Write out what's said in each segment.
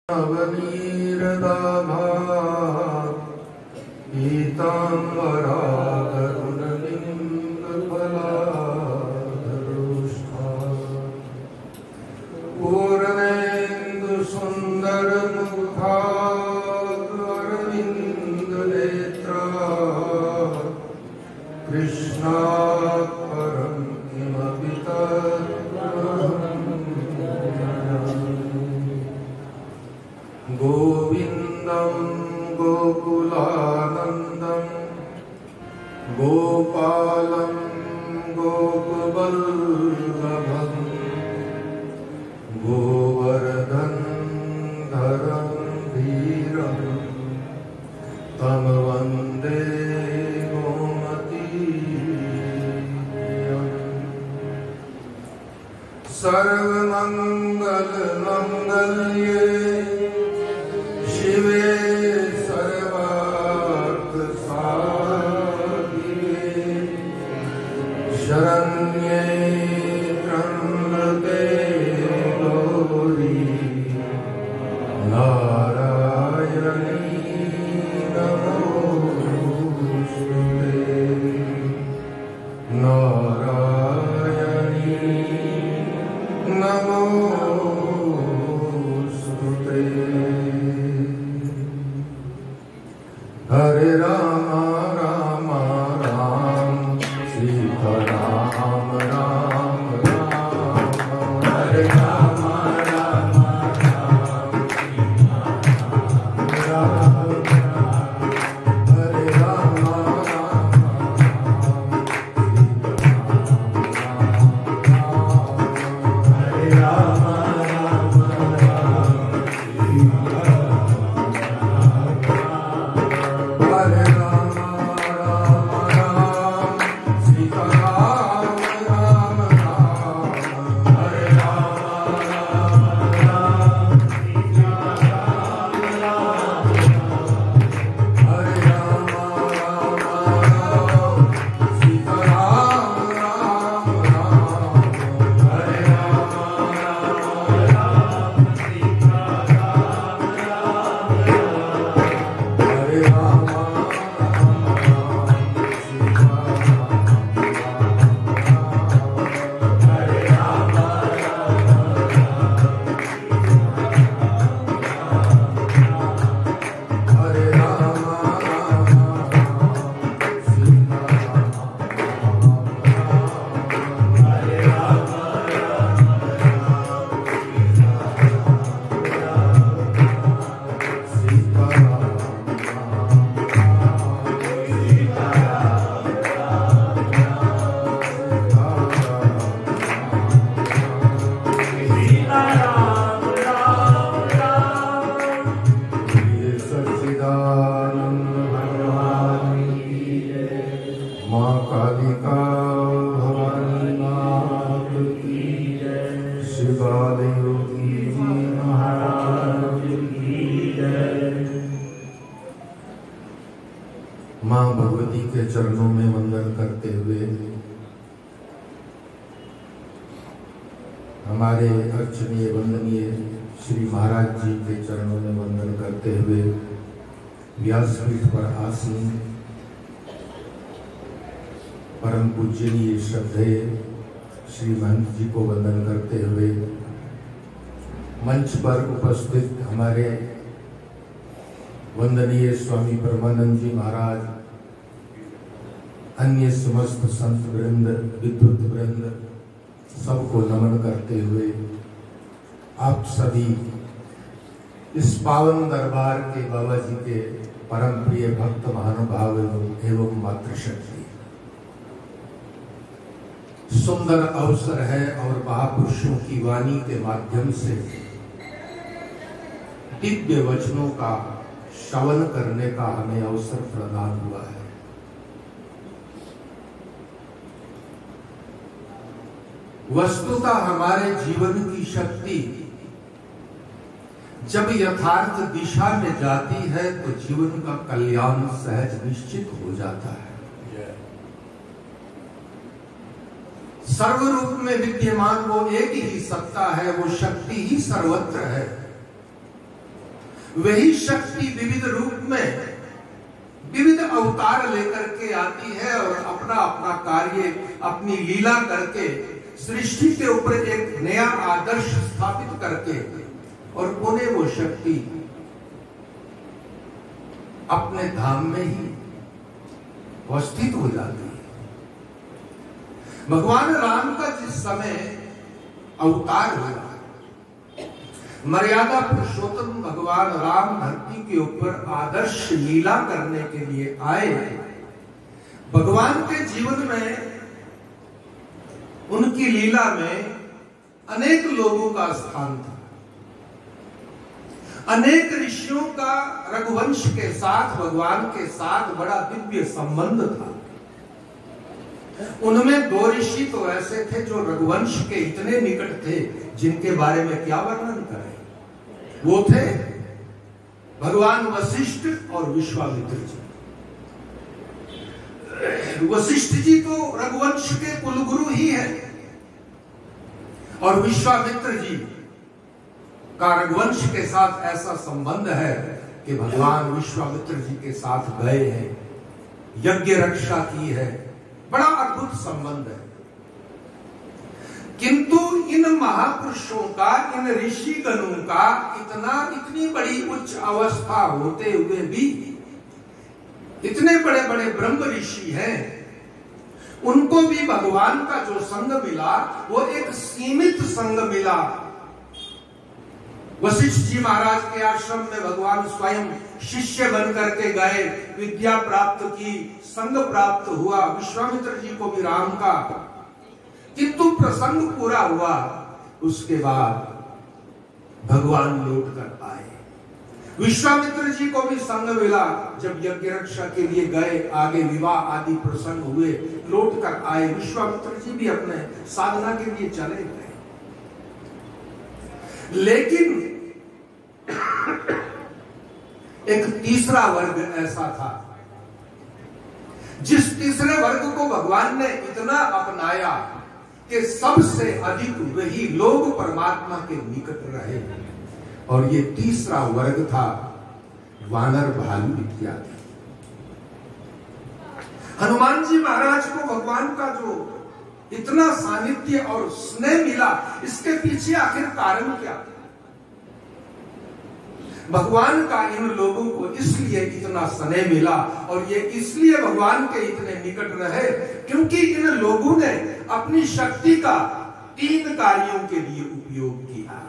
नवनीरदाभा पीताम्बरा तरुणबिम्बफलाधरुष्टा पूर्णेन्दुसुन्दरमुखारविन्दनेत्रा कृष्णात् परं किमपि तत्त्वमहं गोविन्दं गोकुलानन्दं गोपालं गोपवल्लभं गोवर्धनधरं धीरं तं वन्दे गोमतीप्रियम्। सर्वमङ्गलमङ्गल्ये शिवे सर्वार्थसाधिके शरण्ये त्र्यम्बके गौरी नारायणी नमोस्तुते नारायणी नमोस्तुते। हरे राम राम राम सीता राम राम राम हरे राम राम राम सीता राम राम हरे राम राम राम सीता राम राम हरे राम राम राम सीता माँ भगवती के चरणों में वंदन करते हुए हमारे अर्चनीय वंदनीय श्री महाराज जी के चरणों में वंदन करते हुए व्यासपीठ पर आसीन परम पूजनीय श्रद्धेय श्री महंत जी को वंदन करते हुए मंच पर उपस्थित हमारे वंदनीय स्वामी परमानंद जी महाराज, अन्य समस्त संत वृंद, विद्वत वृंद, सबको नमन करते हुए आप सभी इस पावन दरबार के बाबा जी के परम प्रिय भक्त महानुभाव एवं मातृशक्ति, सुंदर अवसर है और महापुरुषों की वाणी के माध्यम से दिव्य वचनों का श्रवण करने का हमें अवसर प्रदान हुआ है। वस्तुतः हमारे जीवन की शक्ति जब यथार्थ दिशा में जाती है तो जीवन का कल्याण सहज निश्चित हो जाता है। सर्व रूप में विद्यमान वो एक ही सत्ता है, वो शक्ति ही सर्वत्र है। वही शक्ति विविध रूप में विविध अवतार लेकर के आती है और अपना अपना कार्य, अपनी लीला करके सृष्टि के ऊपर एक नया आदर्श स्थापित करके और पुनः वो शक्ति अपने धाम में ही अवस्थित हो जाती है। भगवान राम का जिस समय अवतार हुआ, मर्यादा पुरुषोत्तम भगवान राम धरती के ऊपर आदर्श लीला करने के लिए आए। भगवान के जीवन में, उनकी लीला में अनेक लोगों का स्थान था। अनेक ऋषियों का रघुवंश के साथ, भगवान के साथ बड़ा दिव्य संबंध था। उनमें 2 ऋषि तो ऐसे थे जो रघुवंश के इतने निकट थे, जिनके बारे में क्या वर्णन करें। वो थे भगवान वशिष्ठ और विश्वामित्र जी। वशिष्ठ जी तो रघुवंश के कुलगुरु ही है और विश्वामित्र जी का रघुवंश के साथ ऐसा संबंध है कि भगवान विश्वामित्र जी के साथ गए हैं, यज्ञ रक्षा की है, बड़ा अद्भुत संबंध है। किंतु इन महापुरुषों का, इन ऋषिगणों का इतनी बड़ी उच्च अवस्था होते हुए भी, इतने बड़े बड़े ब्रह्म ऋषि हैं, उनको भी भगवान का जो संग मिला वो एक सीमित संग मिला। वशिष्ठ जी महाराज के आश्रम में भगवान स्वयं शिष्य बन करके गए, विद्या प्राप्त की, संग प्राप्त हुआ, विश्वामित्र जी को भी राम का। किंतु प्रसंग पूरा हुआ, उसके बाद भगवान लौट कर आए। विश्वामित्र जी को भी संग मिला, जब यज्ञ रक्षा के लिए गए, आगे विवाह आदि प्रसंग हुए, लौट कर आए। विश्वामित्र जी भी अपने साधना के लिए चले गए। लेकिन एक तीसरा वर्ग ऐसा था, जिस तीसरे वर्ग को भगवान ने इतना अपनाया कि सबसे अधिक वही लोग परमात्मा के निकट रहे। और ये तीसरा वर्ग था वानर भालू इत्यादि। हनुमान जी महाराज को भगवान का जो इतना सानिध्य और स्नेह मिला, इसके पीछे आखिर कारण क्या था? भगवान का इन लोगों को इसलिए इतना स्नेह मिला और ये इसलिए भगवान के इतने निकट रहे क्योंकि इन लोगों ने अपनी शक्ति का 3 कार्यों के लिए उपयोग किया।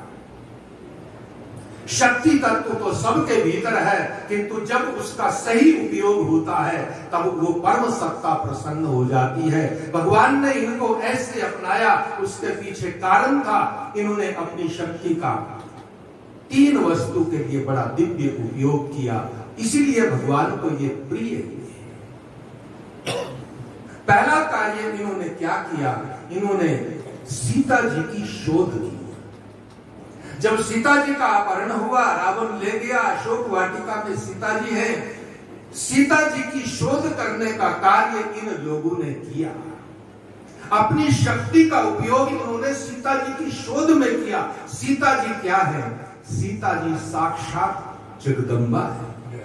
शक्ति तत्व तो सबके भीतर है, किंतु जब उसका सही उपयोग होता है तब वो परम सत्ता प्रसन्न हो जाती है। भगवान ने इनको ऐसे अपनाया, उसके पीछे कारण था, इन्होंने अपनी शक्ति का 3 वस्तु के लिए बड़ा दिव्य उपयोग किया, इसीलिए भगवान को ये प्रिय हुए। पहला कार्य इन्होंने क्या किया? इन्होंने सीता जी की शोध की। जब सीता जी का अपहरण हुआ, रावण ले गया, अशोक वाटिका में सीता जी है, सीता जी की शोध करने का कार्य इन लोगों ने किया। अपनी शक्ति का उपयोग इन्होंने सीता जी की शोध में किया। सीता जी क्या है? सीता जी साक्षात जगदम्बा है,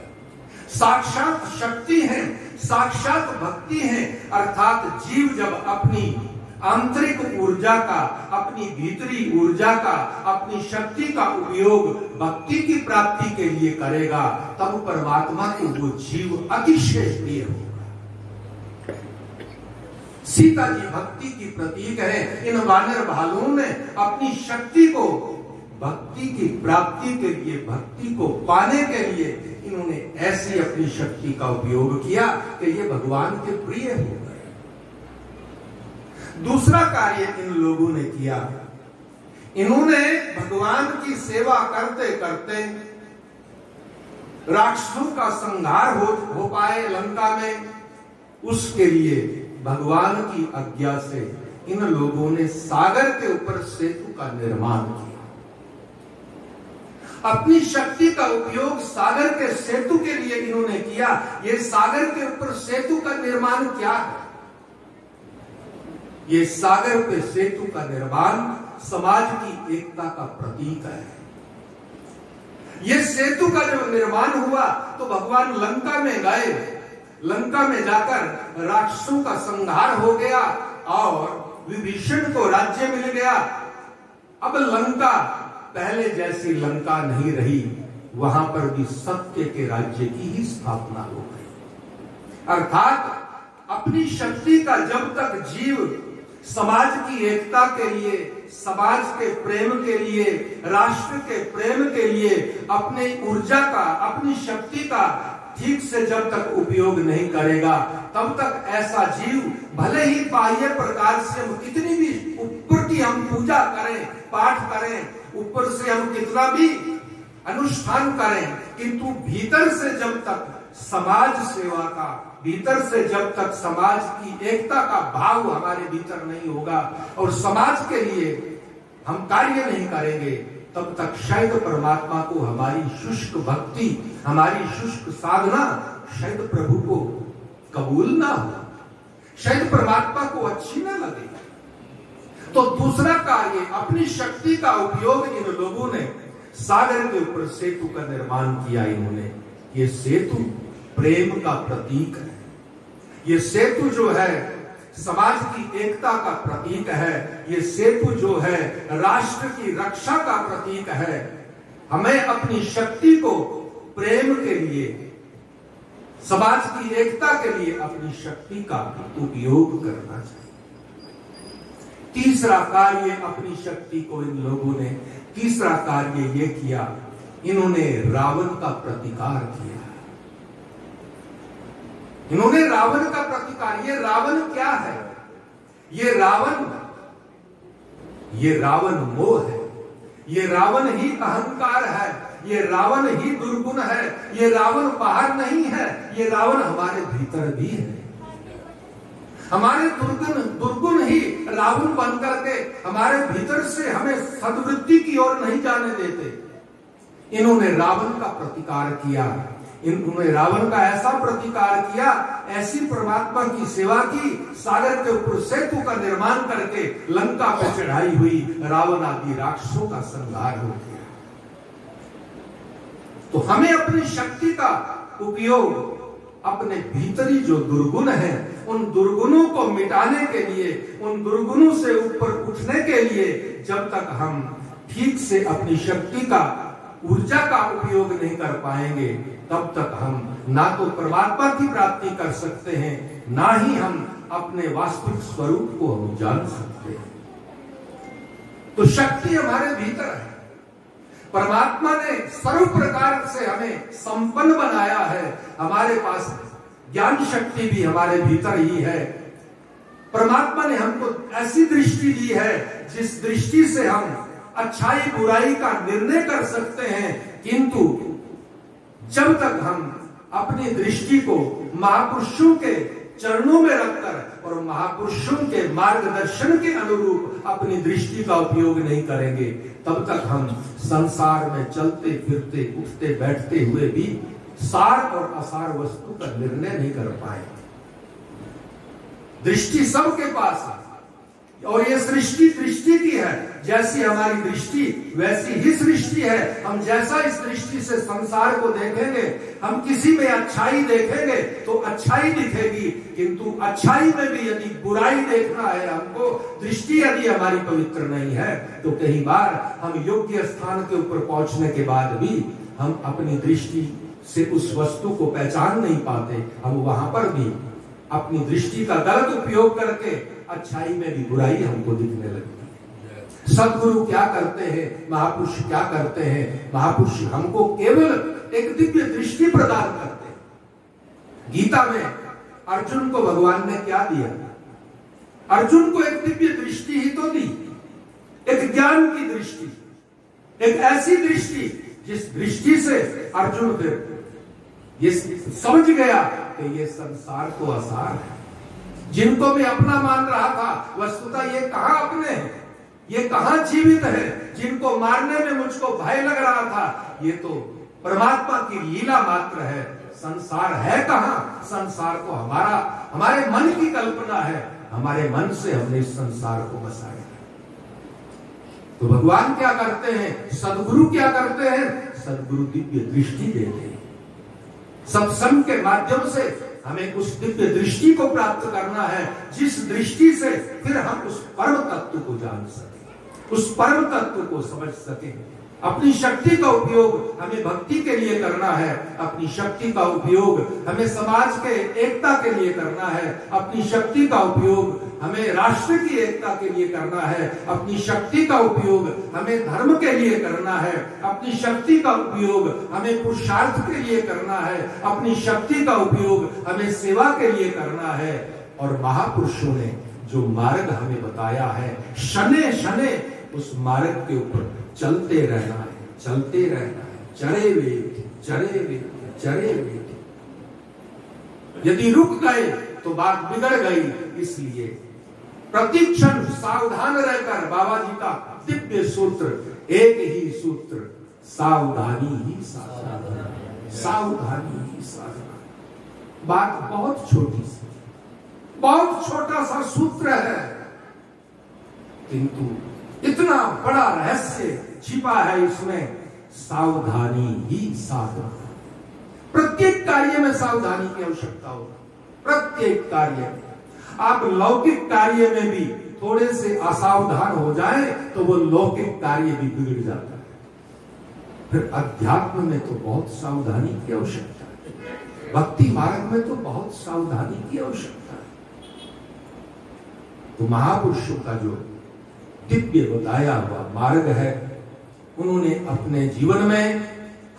साक्षात शक्ति है, साक्षात भक्ति है। अर्थात जीव जब अपनी आंतरिक ऊर्जा का, अपनी भीतरी ऊर्जा का, अपनी शक्ति का उपयोग भक्ति की प्राप्ति के लिए करेगा, तब परमात्मा को वो जीव अतिशय प्रिय होगा। सीता जी भक्ति की प्रतीक है। इन वानर भालुओं ने अपनी शक्ति को भक्ति की प्राप्ति के लिए, भक्ति को पाने के लिए इन्होंने ऐसी अपनी शक्ति का उपयोग किया कि ये भगवान के प्रिय हो गए। दूसरा कार्य इन लोगों ने किया, इन्होंने भगवान की सेवा करते करते राक्षसों का संहार हो पाए लंका में, उसके लिए भगवान की आज्ञा से इन लोगों ने सागर के ऊपर सेतु का निर्माण किया। अपनी शक्ति का उपयोग सागर के सेतु के लिए इन्होंने किया। ये सागर के ऊपर सेतु का निर्माण क्या है? ये सागर पे सेतु का निर्माण समाज की एकता का प्रतीक है। ये सेतु का जब निर्माण हुआ तो भगवान लंका में गए, लंका में जाकर राक्षसों का संहार हो गया और विभीषण को राज्य मिल गया। अब लंका पहले जैसी लंका नहीं रही, वहां पर भी सत्य के राज्य की ही स्थापना हो गई। अर्थात अपनी शक्ति का जब तक जीव समाज की एकता के लिए, समाज के प्रेम के लिए, राष्ट्र के प्रेम के लिए अपनी ऊर्जा का, अपनी शक्ति का ठीक से जब तक उपयोग नहीं करेगा, तब तक ऐसा जीव भले ही बाह्य प्रकार से हम कितनी भी ऊपर की हम पूजा करें, पाठ करें, ऊपर से हम कितना भी अनुष्ठान करें, किंतु भीतर से जब तक समाज सेवा का, भीतर से जब तक समाज की एकता का भाव हमारे भीतर नहीं होगा और समाज के लिए हम कार्य नहीं करेंगे, तब तक शायद परमात्मा को हमारी शुष्क भक्ति, हमारी शुष्क साधना शायद प्रभु को कबूल ना हो, शायद परमात्मा को अच्छी ना लगे। तो दूसरा कार्य, अपनी शक्ति का उपयोग इन लोगों ने सागर के ऊपर सेतु का निर्माण किया। इन्होंने, ये सेतु प्रेम का प्रतीक है, ये सेतु जो है समाज की एकता का प्रतीक है, ये सेतु जो है राष्ट्र की रक्षा का प्रतीक है। हमें अपनी शक्ति को प्रेम के लिए, समाज की एकता के लिए अपनी शक्ति का उपयोग करना चाहिए। तीसरा कार्य अपनी शक्ति को इन लोगों ने, तीसरा कार्य ये किया, इन्होंने रावण का प्रतिकार किया। इन्होंने रावण का प्रतिकार, ये रावण क्या है? ये रावण मोह है, ये रावण ही अहंकार है, ये रावण ही दुर्गुण है, ये रावण बाहर नहीं है, ये रावण हमारे भीतर भी है। हमारे दुर्गुण ही रावण बन करके हमारे भीतर से हमें सद्वृत्ति की ओर नहीं जाने देते। इन्होंने रावण का प्रतिकार किया, इन्होंने रावण का ऐसा प्रतिकार किया, ऐसी परमात्मा की सेवा की, सागर के ऊपर सेतु का निर्माण करके लंका पर चढ़ाई हुई, रावण आदि राक्षसों का संहार हो गया। तो हमें अपनी शक्ति का उपयोग अपने भीतरी जो दुर्गुण है, उन दुर्गुणों को मिटाने के लिए, उन दुर्गुणों से ऊपर उठने के लिए जब तक हम ठीक से अपनी शक्ति का, ऊर्जा का उपयोग नहीं कर पाएंगे, तब तक हम ना तो परमात्मा की प्राप्ति कर सकते हैं, ना ही हम अपने वास्तविक स्वरूप को हम जान सकते हैं। तो शक्ति हमारे भीतर है। परमात्मा ने सर्व प्रकार से हमें संपन्न बनाया है। हमारे पास ज्ञान शक्ति भी हमारे भीतर ही है। परमात्मा ने हमको ऐसी दृष्टि दी है जिस दृष्टि से हम अच्छाई बुराई का निर्णय कर सकते हैं, किंतु जब तक हम अपनी दृष्टि को महापुरुषों के चरणों में रखकर और महापुरुषों के मार्गदर्शन के अनुरूप अपनी दृष्टि का उपयोग नहीं करेंगे, तब तक हम संसार में चलते फिरते, उठते बैठते हुए भी सार और असार वस्तु का निर्णय नहीं कर पाएंगे। दृष्टि सबके पास है और ये सृष्टि दृष्टि की है। जैसी हमारी दृष्टि वैसी ही सृष्टि है। हम जैसा इस दृष्टि से संसार को देखेंगे, हम किसी में अच्छाई देखेंगे तो अच्छाई दिखेगी, किंतु अच्छाई में भी यदि बुराई देखना है हमको, दृष्टि यदि हमारी पवित्र नहीं है, तो कई बार हम योग्य स्थान के ऊपर पहुंचने के बाद भी हम अपनी दृष्टि से उस वस्तु को पहचान नहीं पाते। हम वहां पर भी अपनी दृष्टि का गलत उपयोग करके अच्छाई में भी बुराई हमको दिखने लगती है। सद्गुरु क्या करते हैं, महापुरुष क्या करते हैं? महापुरुष हमको केवल एक दिव्य दृष्टि प्रदान करते हैं। गीता में अर्जुन को भगवान ने क्या दिया? अर्जुन को एक दिव्य दृष्टि ही तो दी, एक ज्ञान की दृष्टि, एक ऐसी दृष्टि जिस दृष्टि से अर्जुन फिर ये समझ गया कि ये संसार तो आसार है। जिनको मैं अपना मान रहा था, वस्तुतः ये कहां अपने हैं, ये कहां जीवित है। जिनको मारने में मुझको भय लग रहा था, ये तो परमात्मा की लीला मात्र है। संसार है कहां? संसार तो हमारे मन की कल्पना है। हमारे मन से हमने इस संसार को बसाया। तो भगवान क्या करते हैं, सद्गुरु क्या करते हैं, सद्गुरु दिव्य दृष्टि देते हैं। सत्संग के माध्यम से हमें उस दिव्य दृष्टि को प्राप्त करना है, जिस दृष्टि से फिर हम उस परम तत्व को जान सकें, उस परम तत्व को समझ सकें। अपनी शक्ति का उपयोग हमें भक्ति के लिए करना है, अपनी शक्ति का उपयोग हमें समाज के एकता के लिए करना है, अपनी शक्ति का उपयोग हमें राष्ट्र की एकता के लिए करना है, अपनी शक्ति का उपयोग हमें धर्म के लिए करना है, अपनी शक्ति का उपयोग हमें पुरुषार्थ के लिए करना है, अपनी शक्ति का उपयोग हमें सेवा के लिए करना है। और महापुरुषों ने जो मार्ग हमें बताया है, शने शने उस मार्ग के ऊपर चलते रहना है, चलते रहना है। चरे वेद, चरे वेद, चरे वेद। यदि रुक गए तो बात बिगड़ गई। इसलिए प्रतिक्षण सावधान रहकर, बाबा जी का दिव्य सूत्र, एक ही सूत्र, सावधानी ही साधना, सावधानी ही साधना। बात बहुत छोटी सी, बहुत छोटा सा सूत्र है, किंतु इतना बड़ा रहस्य छिपा है इसमें। सावधानी ही साधना। प्रत्येक कार्य में सावधानी की आवश्यकता हो, प्रत्येक कार्य में। आप लौकिक कार्य में भी थोड़े से असावधान हो जाएं तो वो लौकिक कार्य भी बिगड़ जाता है। फिर अध्यात्म में तो बहुत सावधानी की आवश्यकता है, भक्ति मार्ग में तो बहुत सावधानी की आवश्यकता है। तो महापुरुषों का जो दिव्य बताया हुआ मार्ग है, उन्होंने अपने जीवन में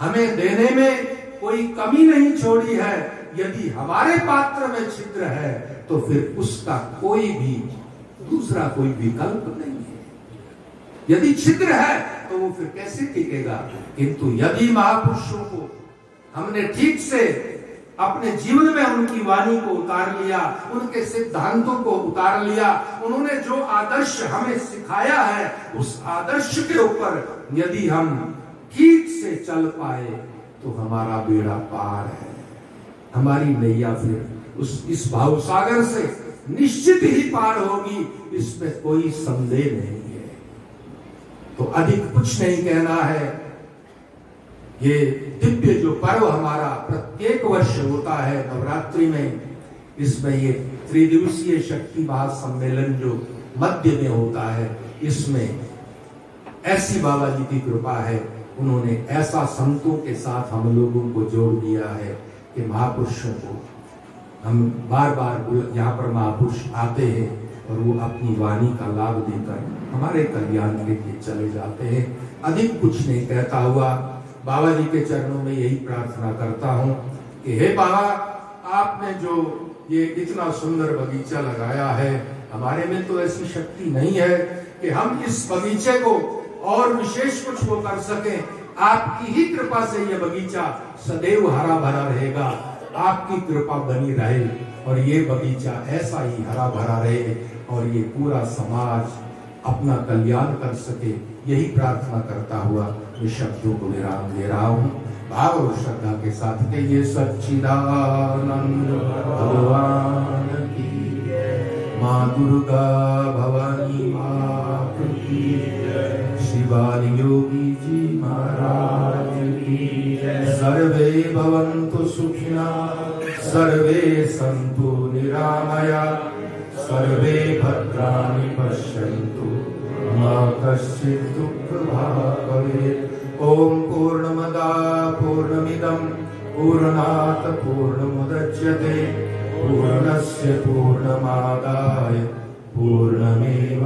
हमें देने में कोई कमी नहीं छोड़ी है। यदि हमारे पात्र में छिद्र है तो फिर उसका कोई भी दूसरा कोई विकल्प नहीं है। यदि छिद्र है तो वो फिर कैसे टिकेगा। किंतु यदि महापुरुषों को हमने ठीक से अपने जीवन में उनकी वाणी को उतार लिया, उनके सिद्धांतों को उतार लिया, उन्होंने जो आदर्श हमें सिखाया है उस आदर्श के ऊपर यदि हम ठीक से चल पाए तो हमारा बेड़ा पार है। हमारी नैया फिर इस भावसागर से निश्चित ही पार होगी, इसमें कोई संदेह नहीं है। तो अधिक कुछ नहीं कहना है। ये दिव्य जो पर्व हमारा प्रत्येक वर्ष होता है नवरात्रि में, इसमें ये त्रिदिवसीय शक्ति महासम्मेलन जो मध्य में होता है, इसमें ऐसी बाबा जी की कृपा है, उन्होंने ऐसा संतों के साथ हम लोगों को जोड़ दिया है कि महापुरुषों को हम बार बार यहाँ पर महापुरुष आते हैं और वो अपनी वाणी का लाभ देकर हमारे कल्याण के लिए चले जाते हैं। अधिक कुछ नहीं कहता हुआ बाबा जी के चरणों में यही प्रार्थना करता हूँ कि हे बाबा, आपने जो ये इतना सुंदर बगीचा लगाया है, हमारे में तो ऐसी शक्ति नहीं है कि हम इस बगीचे को और विशेष कुछ वो कर सकें। आपकी ही कृपा से ये बगीचा सदैव हरा भरा रहेगा, आपकी कृपा बनी रहे और ये बगीचा ऐसा ही हरा भरा रहे और ये पूरा समाज अपना कल्याण कर सके। यही प्रार्थना करता हुआ मैं शब्दों को विराम दे रहा हूँ। भाव और श्रद्धा के साथ के ये सच्चिदानंद भगवान की, माँ दुर्गा भवानी माँ की, शिवाल योगी जी महाराज की, सर्वे भवन्तु सुखिना, सर्वे सन्तु निरामया, सर्वे भद्राणि पश्यन्तु मा कश्चित् दुःखभाग् भवेत्। ओम पूर्णमदा पूर्णमिदं पूर्णात् पूर्णमुदच्यते, पूर्णस्य पूर्णमादाय पूर्णमेवावशिष्यते।